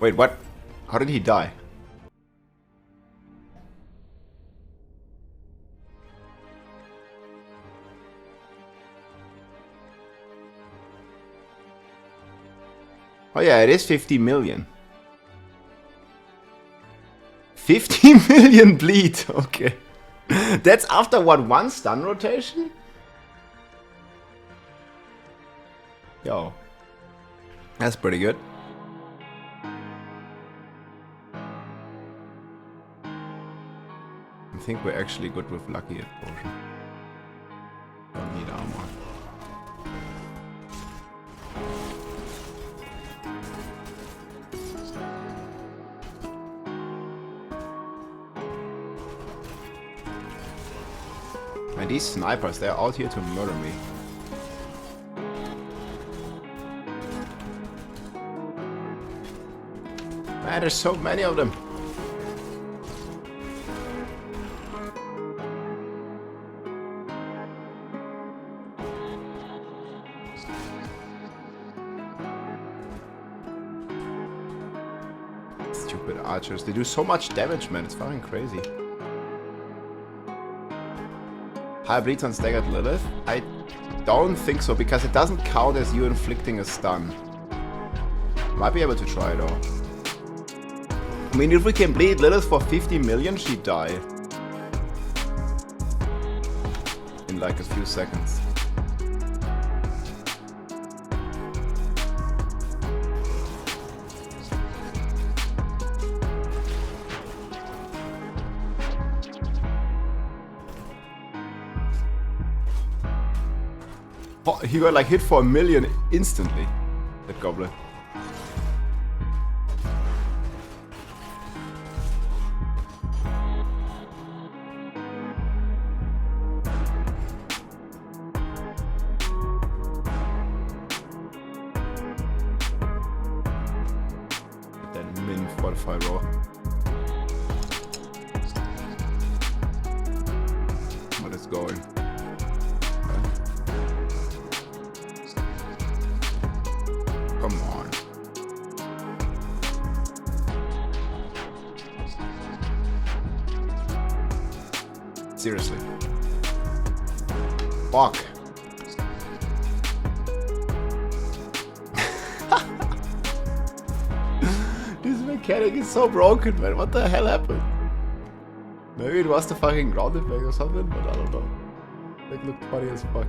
Wait, what? How did he die? Oh yeah, it is 50 million. 50 million bleed, okay. That's after what, one stun rotation? Yo. That's pretty good. I think we're actually good with lucky at potion. Don't need armor. And these snipers, they're out here to murder me. Man, there's so many of them. Stupid archers. They do so much damage, man. It's fucking crazy. High bleeds on staggered Lilith? I don't think so, because it doesn't count as you inflicting a stun. Might be able to try though. I mean, if we can bleed Lilith for 50 million, she'd die. In like a few seconds. Oh, he got like hit for 1 million instantly, that goblin. That min fortify raw. What is going? Come on. Seriously. Fuck. This mechanic is so broken, man. What the hell happened? Maybe it was the fucking ground effect or something, but I don't know. It looked funny as fuck.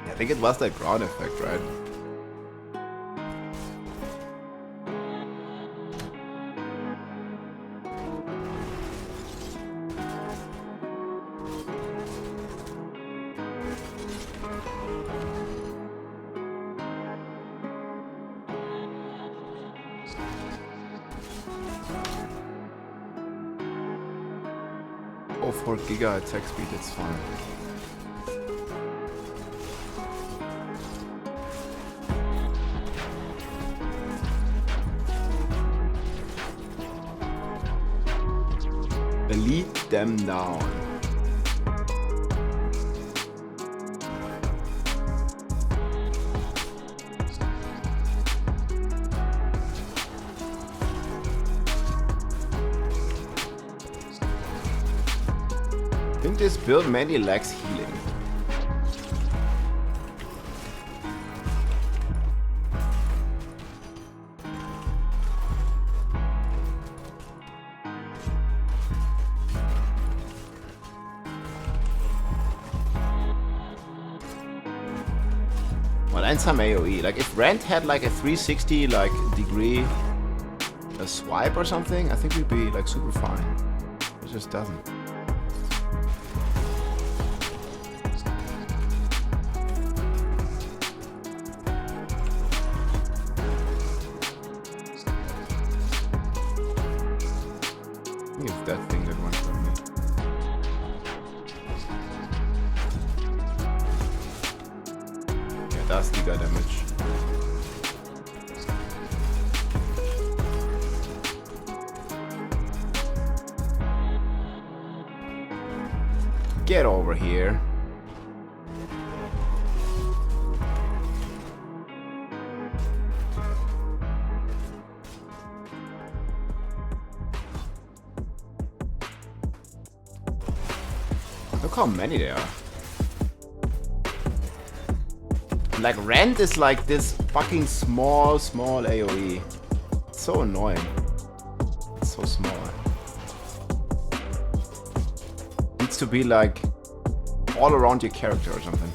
I think it was that ground effect, right? Oh, 4 giga attack speed, it's fine. Lead them down. I think this build mainly lacks healing. And some AoE. Like if Rend had like a 360 like degree a swipe or something, I think we'd be like super fine. It just doesn't. I think it's that thing that went from me. Does giga damage. Get over here. Look how many there are. Like, Rend is like this fucking small AoE. It's so annoying. It's so small. It needs to be like all around your character or something.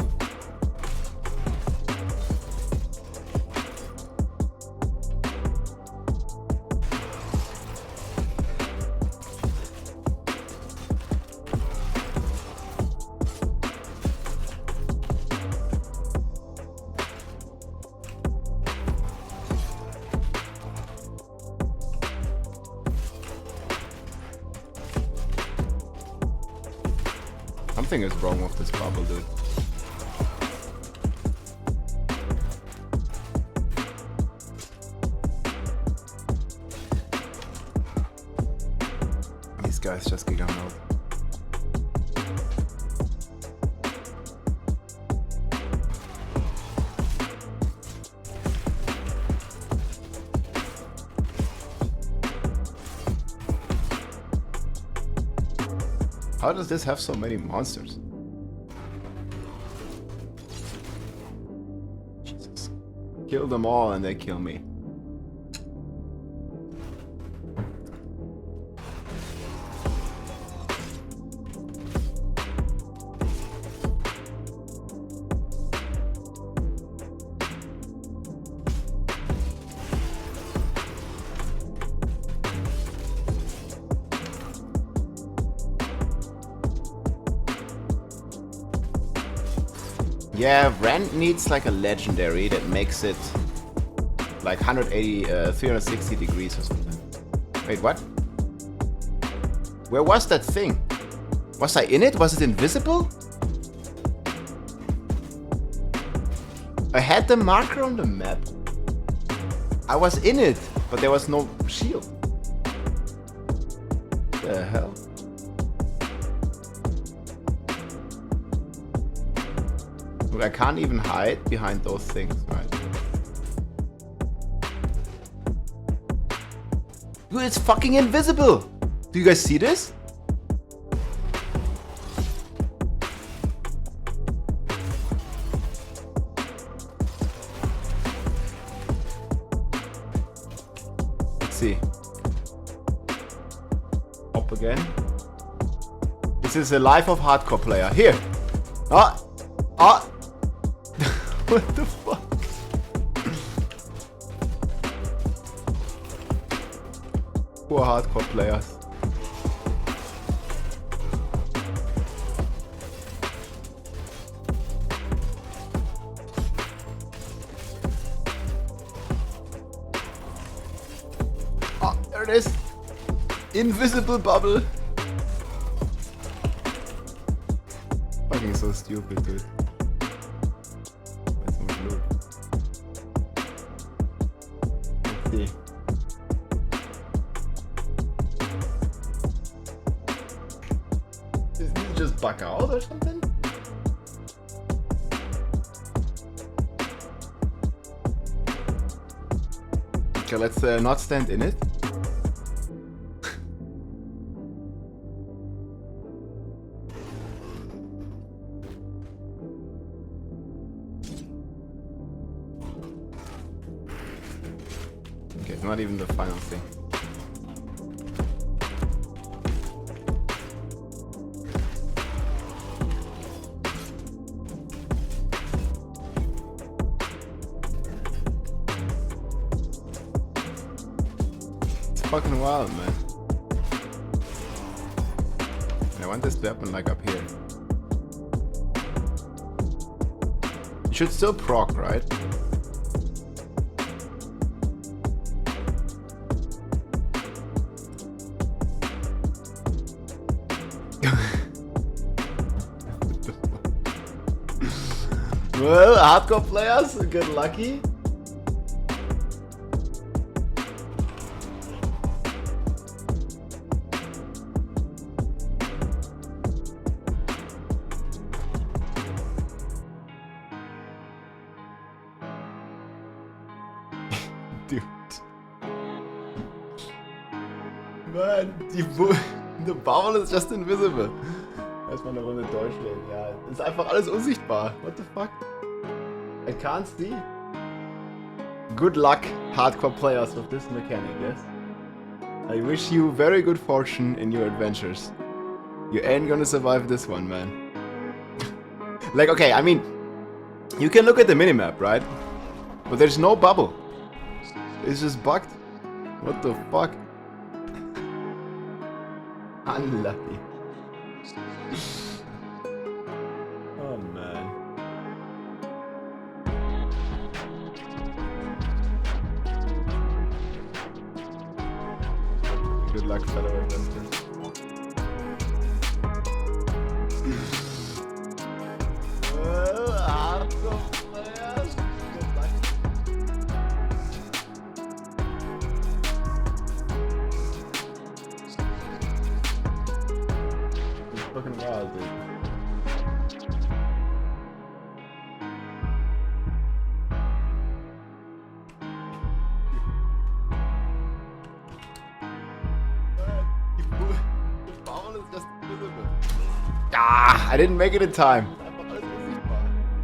Something is wrong with this bubble, dude. These guys just giga out. How does this have so many monsters? Jesus. Kill them all and they kill me. Yeah, Rend needs like a legendary that makes it like 360 degrees or something. Wait, what? Where was that thing? Was I in it? Was it invisible? I had the marker on the map. I was in it, but there was no shield. The hell? Look, I can't even hide behind those things, right? Dude, it's fucking invisible! Do you guys see this? Let's see. Up again. This is the life of hardcore player. Here! Ah! Ah! What the fuck? Poor hardcore players. Oh, there it is. Invisible bubble. Fucking so stupid, dude. Bug out or something? Okay, let's not stand in it. Okay, it's not even the final thing. Fucking wild, man. I want this to happen like up here. You should still proc, right? Well, hardcore players get lucky. Dude. Man, the bubble is just invisible. Erstmal eine Runde durchlegen, ja. Ist einfach alles unsichtbar. What the fuck? I can't see. Good luck, hardcore players, with this mechanic, yes? I wish you very good fortune in your adventures. You ain't gonna survive this one, man. Like, okay, I mean, you can look at the minimap, right? But there's no bubble. It's just bugged. What the fuck? Unlucky. Oh man. Good luck, fellow adventurers. Hardcore players. Good luck. It's fucking wild, dude. Ah, I didn't make it in time.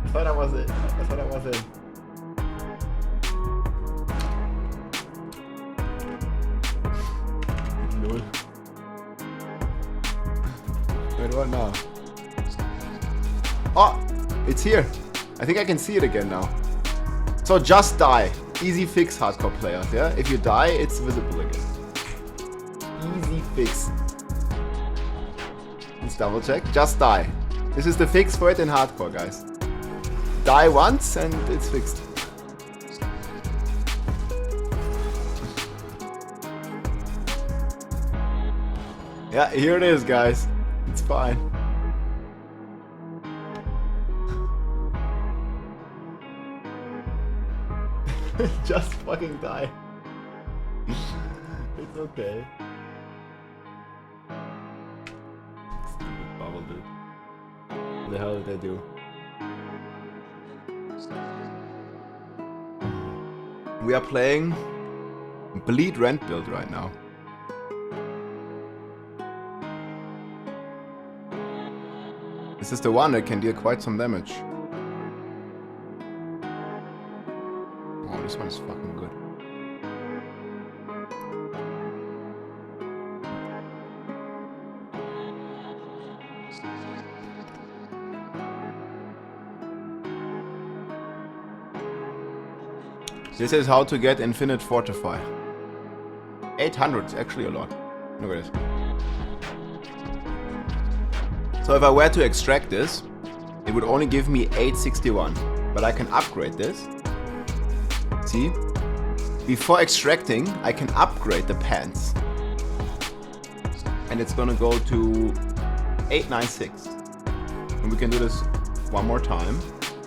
I thought I was in. I thought I was in. Null. Wait, what now? Oh, it's here. I think I can see it again now. So just die. Easy fix, hardcore players, yeah? If you die, it's visible again. Easy fix. Let's double check. Just die. This is the fix for it in hardcore, guys. Die once and it's fixed. Yeah, here it is, guys. It's fine. Just fucking die. It's okay. Stupid bubble, dude. What the hell did they do? We are playing Bleed Rend Build right now. This is the one that can deal quite some damage. Oh, this one is fucking good. This is how to get Infinite Fortify. 800 is actually a lot. Look at this. So if I were to extract this, it would only give me 861. But I can upgrade this. See? Before extracting, I can upgrade the pants. And it's gonna go to 896. And we can do this one more time.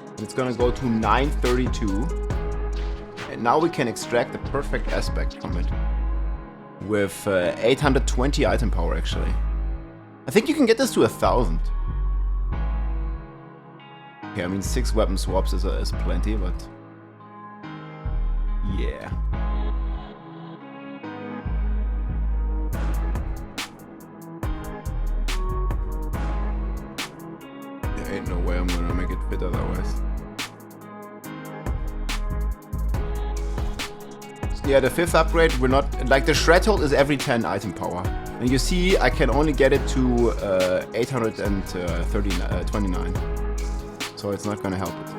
And it's gonna go to 932. And now we can extract the perfect aspect from it. With 820 item power, actually. I think you can get this to 1,000. Okay, I mean 6 weapon swaps is plenty, but... yeah. There ain't no way I'm gonna make it fit otherwise. Yeah, the 5th upgrade, we're not... like, the Shredhold is every 10 item power. And you see, I can only get it to 829. So it's not gonna help it.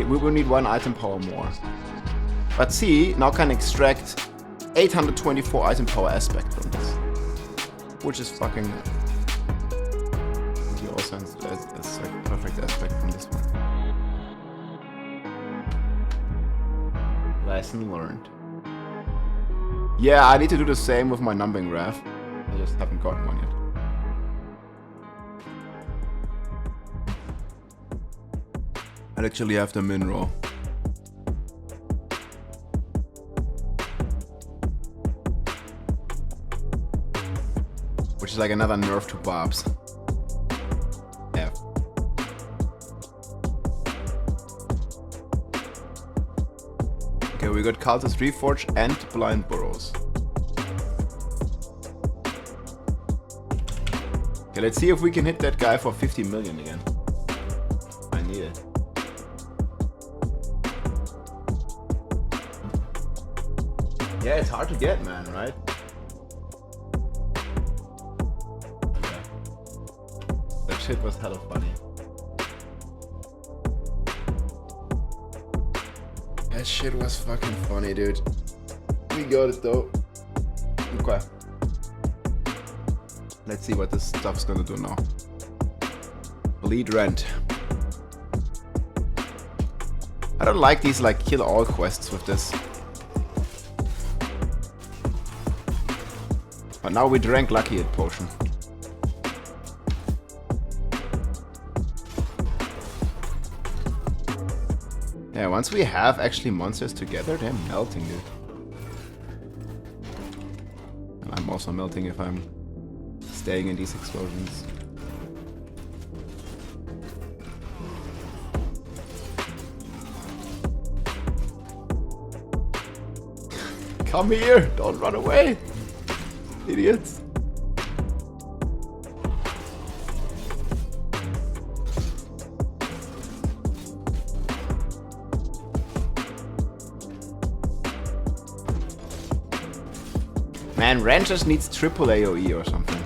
We will need 1 item power more. But see, now can extract 824 item power aspect from this. Which is fucking nice. You also have a perfect aspect from this one. Lesson learned. Yeah, I need to do the same with my numbing graph. I just haven't gotten one yet. I actually have the min roll. Which is like another nerf to barbs. F. Okay, we got Cultist Reforge and Blind Burrows. Okay, let's see if we can hit that guy for 50 million again. I need it. Yeah, it's hard to get, man, right? Okay. That shit was hella funny. That shit was fucking funny, dude. We got it though. Okay. Let's see what this stuff's gonna do now. Bleed Rend. I don't like these like kill all quests with this. But now we drank Lucky Hit Potion. Yeah, once we have actually monsters together, they're melting, dude. And I'm also melting if I'm staying in these explosions. Come here! Don't run away! Idiots! Man, Rend just needs triple AoE or something.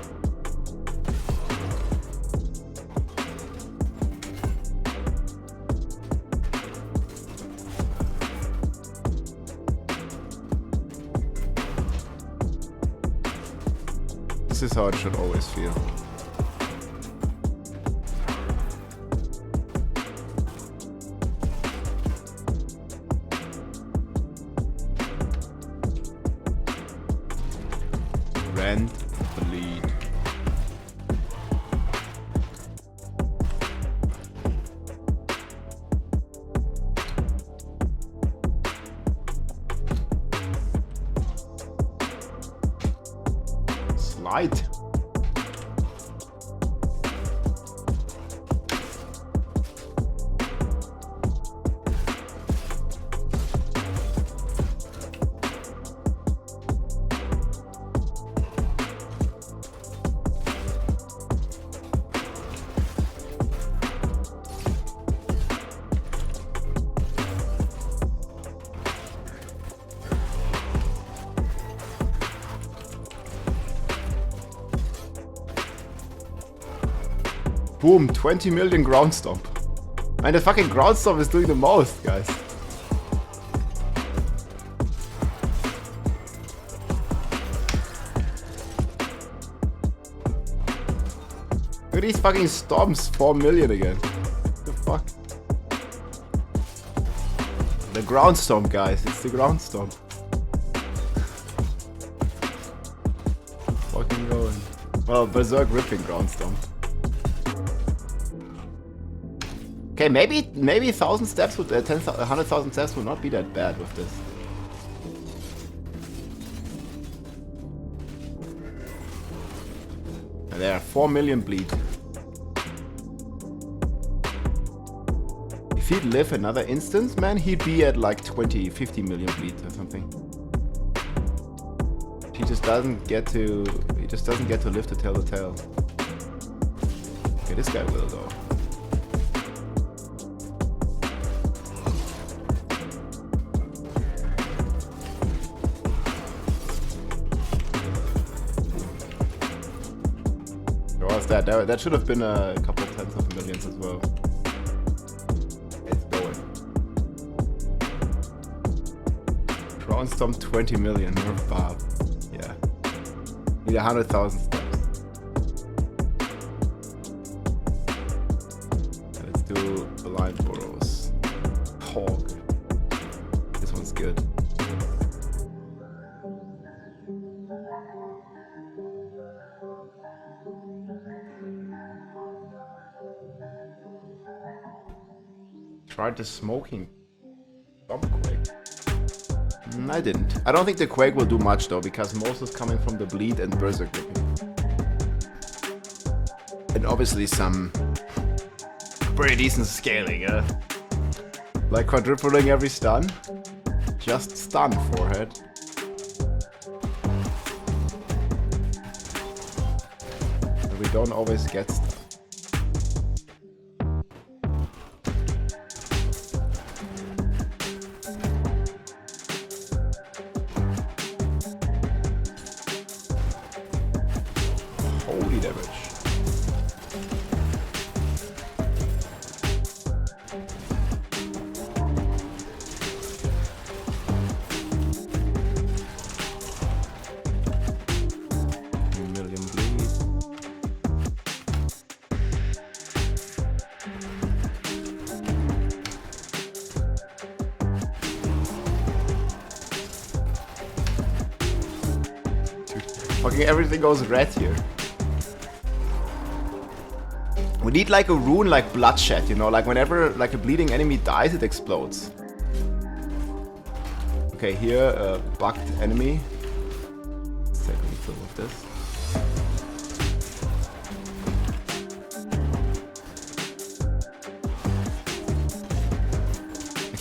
This is how it should always feel. Rend Build. Slide. Boom, 20 million ground stomp. And the fucking ground stomp is doing the most, guys. Look at these fucking stomps, 4 million again. What the fuck? The ground stomp, guys, it's the ground stomp. Fucking going. Well, Berserk ripping ground stomp. Okay, maybe 1,000 steps would 100,000 steps would not be that bad with this. And there, 4 million bleed. If he'd live another instance, man, he'd be at like 20, 50 million bleed or something. He just doesn't get to live to tell the tale. Okay, this guy will though. That should have been a couple of tens of millions as well. It's going. Ground stomp 20 million, nerf barb. Yeah. Need 100,000 steps. Let's do blind burrows. Oh, this one's good. Tried the smoking bomb quake. I didn't. I don't think the quake will do much though, because most is coming from the bleed and berserk ripping. And obviously some pretty decent scaling, like quadrupling every stun. Just stun, forehead. But we don't always get stun. Holy damage. Fucking everything goes red here. We need like a rune like bloodshed, you know, like whenever like a bleeding enemy dies, it explodes. Okay, here a bugged enemy. Let's take a refill of this.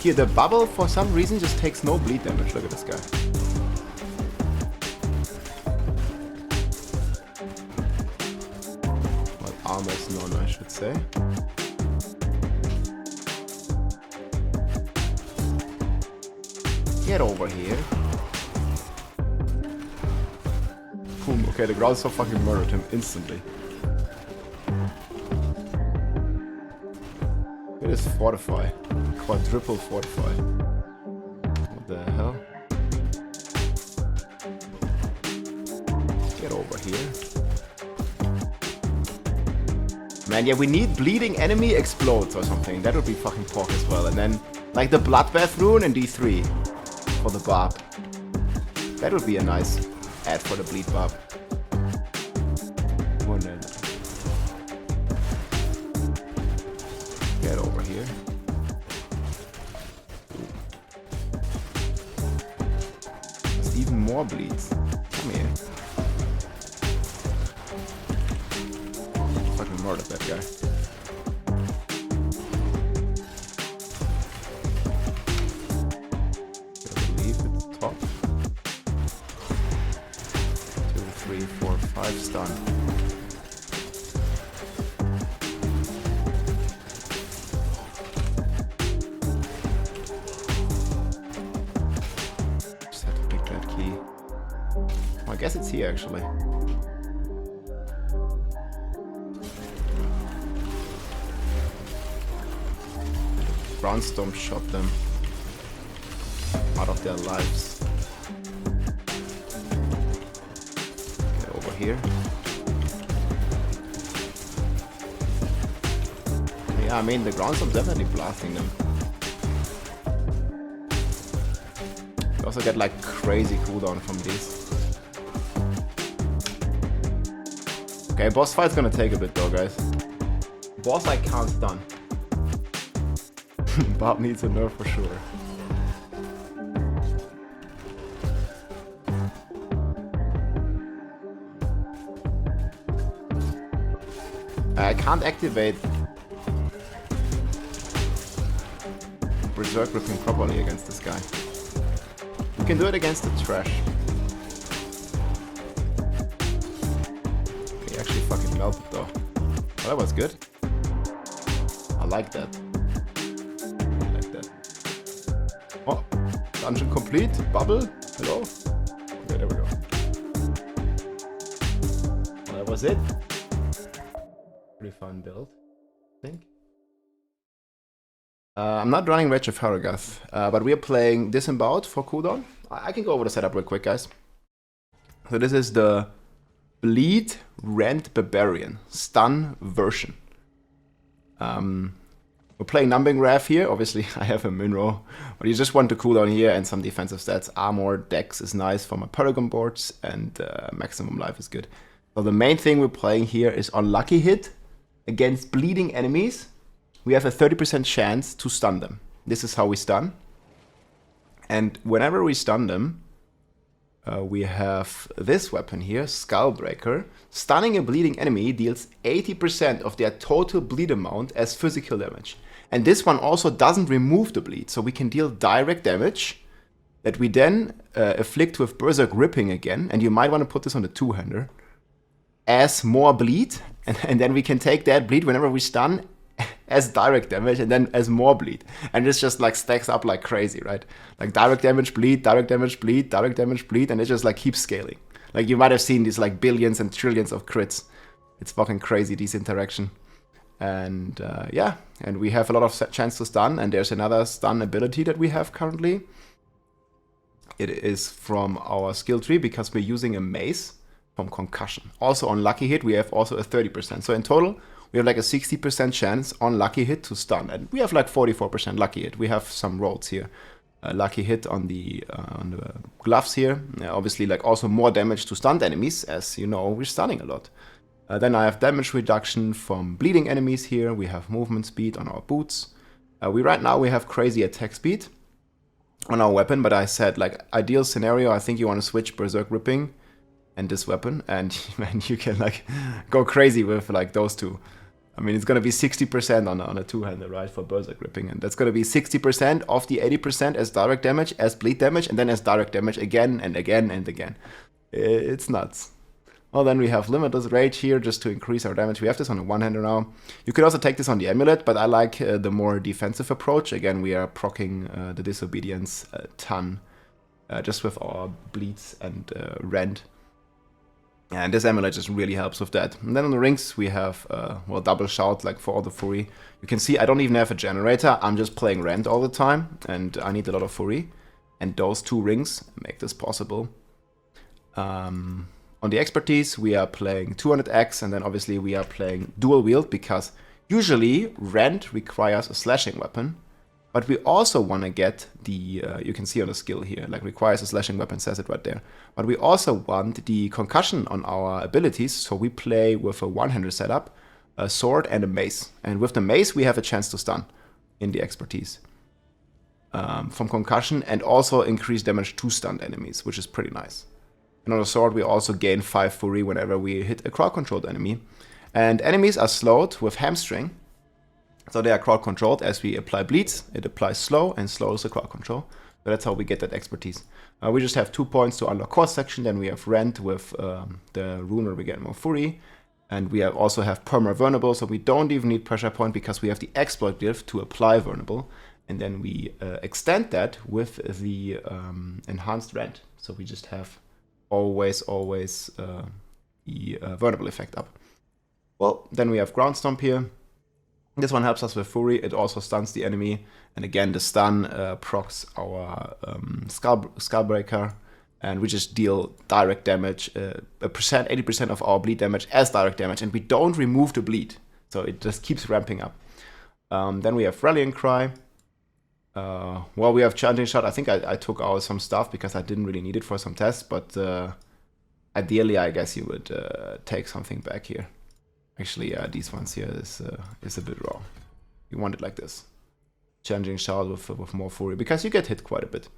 Here the bubble for some reason just takes no bleed damage. Look at this guy. Almost none, I should say. Get over here. Boom. Okay, the ground so fucking murdered him instantly. It is fortify. Quadruple fortify. What the hell? Get over here. Man, yeah, we need bleeding enemy explodes or something. That would be fucking pork as well. And then, like the bloodbath rune in D3 for the barb. That would be a nice add for the bleed barb. Get over here. There's even more bleeds. Come here. Murdered that guy. I believe it's top. 2, 3, 4, 5 stun. Just had to pick that key. Oh, I guess it's here actually. Brownstorm shot them out of their lives. Get over here. Yeah, I mean the Brownstorm definitely blasting them. You also get like crazy cooldown from these. Okay, boss fight's gonna take a bit though, guys. Boss I can't stun. Barb needs a nerf for sure. I can't activate Berserk Ripping properly against this guy. We can do it against the trash. He actually fucking melted though. Oh, that was good. I like that. Oh, dungeon complete. Bubble. Hello. Okay, there we go. Well, that was it. Pretty fun build, I think. I'm not running Rage of Haragath, but we are playing Disemboweled for cooldown. I can go over the setup real quick, guys. So this is the Bleed Rend Barbarian stun version. We're playing Numbing Wrath here. Obviously, I have a Minro, but you just want to cool down here and some defensive stats. Armor, Dex is nice for my Paragon boards, and maximum life is good. So the main thing we're playing here is Unlucky Hit against bleeding enemies. We have a 30% chance to stun them. This is how we stun. And whenever we stun them, we have this weapon here, Skullbreaker. Stunning a bleeding enemy deals 80% of their total bleed amount as physical damage. And this one also doesn't remove the bleed, so we can deal direct damage that we then afflict with Berserk Ripping again, and you might want to put this on the two-hander, as more bleed, and then we can take that bleed whenever we stun as direct damage, and then as more bleed. And this just like stacks up like crazy, right? Like direct damage, bleed, direct damage, bleed, direct damage, bleed, and it just like keeps scaling. Like you might have seen these like billions and trillions of crits. It's fucking crazy, this interaction. And yeah, and we have a lot of chance to stun, and there's another stun ability that we have currently. It is from our skill tree because we're using a mace from Concussion. Also on lucky hit, we have also a 30%. So in total, we have like a 60% chance on lucky hit to stun, and we have like 44% lucky hit. We have some rolls here. Lucky hit on the gloves here. Obviously, like also more damage to stunned enemies, as you know, we're stunning a lot. Then I have damage reduction from bleeding enemies here. We have movement speed on our boots. Right now we have crazy attack speed on our weapon, but I said like ideal scenario, I think you want to switch Berserk Ripping and this weapon, and man, you can like go crazy with like those two. I mean, it's gonna be 60% on a two-hander, right, for Berserk Ripping, and that's gonna be 60% of the 80% as direct damage, as bleed damage, and then as direct damage again and again and again. It's nuts. Well, then we have Limitless Rage here just to increase our damage. We have this on a one-hander now. You could also take this on the Amulet, but I like the more defensive approach. Again, we are proccing the Disobedience a ton just with our bleeds and Rend. And this Amulet just really helps with that. And then on the rings, we have, well, double shout, like for all the Fury. You can see I don't even have a generator. I'm just playing Rend all the time, and I need a lot of Fury. And those two rings make this possible. On the expertise, we are playing 200x, and then obviously we are playing dual wield, because usually Rend requires a slashing weapon, but we also want to get the, you can see on the skill here, like requires a slashing weapon, says it right there. But we also want the concussion on our abilities, so we play with a one-hander setup, a sword and a mace. And with the mace, we have a chance to stun in the expertise from concussion, and also increase damage to stunned enemies, which is pretty nice. And on the sword, we also gain 5 Fury whenever we hit a crowd-controlled enemy. And enemies are slowed with hamstring. So they are crowd-controlled. As we apply bleeds, it applies slow, and slow is the crowd control. So that's how we get that expertise. We just have 2 points to unlock core section. Then we have Rend with the rune where we get more Fury. And we also have perma vulnerable, so we don't even need pressure point because we have the exploit div to apply vulnerable. And then we extend that with the enhanced Rend. So we just have always the vulnerable effect up. Well, then we have ground stomp here. This one helps us with Fury. It also stuns the enemy, and again the stun procs our Skullbreaker, and we just deal direct damage, 80% of our bleed damage as direct damage, and we don't remove the bleed, so it just keeps ramping up. Then we have Rallying Cry. Well, we have Charging Shot. I think I took out some stuff because I didn't really need it for some tests, but ideally I guess you would take something back here. Actually, these ones here is a bit raw. You want it like this. Challenging Shot with more Fury, because you get hit quite a bit.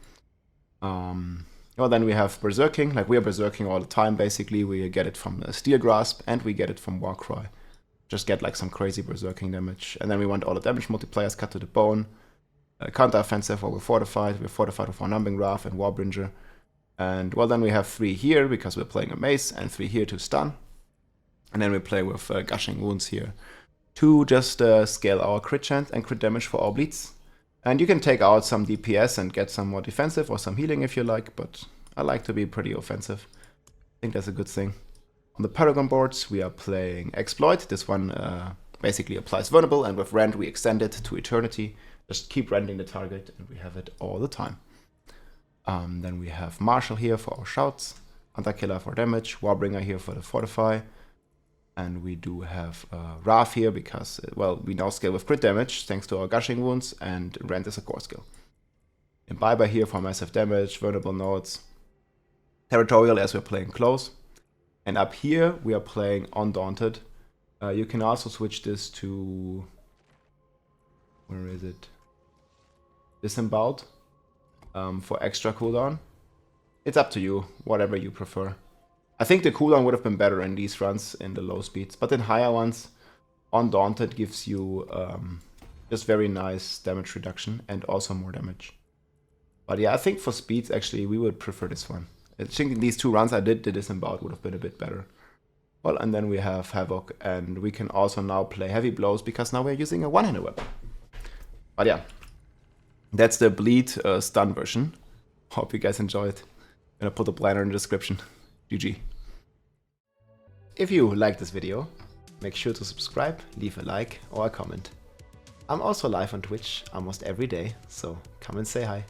Well, then we have Berserking. Like, we are Berserking all the time, basically. We get it from Steel Grasp, and we get it from Warcry. Just get like some crazy Berserking damage. And then we want all the damage multipliers cut to the bone. Counter-offensive while we're fortified. We're fortified with our Numbing Wrath and Warbringer. And, well, then we have 3 here because we're playing a mace, and 3 here to stun. And then we play with Gushing Wounds here to just scale our crit chance and crit damage for our bleeds. And you can take out some DPS and get some more defensive or some healing if you like, but I like to be pretty offensive. I think that's a good thing. On the Paragon boards, we are playing Exploit. This one basically applies Vulnerable, and with Rend we extend it to Eternity. Just keep rending the target, and we have it all the time. Then we have Marshal here for our shouts, Hunter-Killer for damage, Warbringer here for the Fortify, and we do have Wrath here because, well, we now scale with crit damage thanks to our Gushing Wounds, and Rend is a core skill. Imbiber here for massive damage, Vulnerable Nodes, Territorial as we're playing close, and up here we are playing Undaunted. You can also switch this to, where is it? Disemboweled for extra cooldown. It's up to you, whatever you prefer. I think the cooldown would have been better in these runs in the low speeds, but in higher ones, Undaunted gives you just very nice damage reduction and also more damage. But yeah, I think for speeds, actually, we would prefer this one. I think these 2 runs I did, the disemboweled would have been a bit better. Well, and then we have Havoc, and we can also now play Heavy Blows, because now we're using a one-handed weapon. But yeah, that's the Bleed stun version. Hope you guys enjoyed. I'm gonna put the planner in the description. GG. If you like this video, make sure to subscribe, leave a like or a comment. I'm also live on Twitch almost every day, so come and say hi.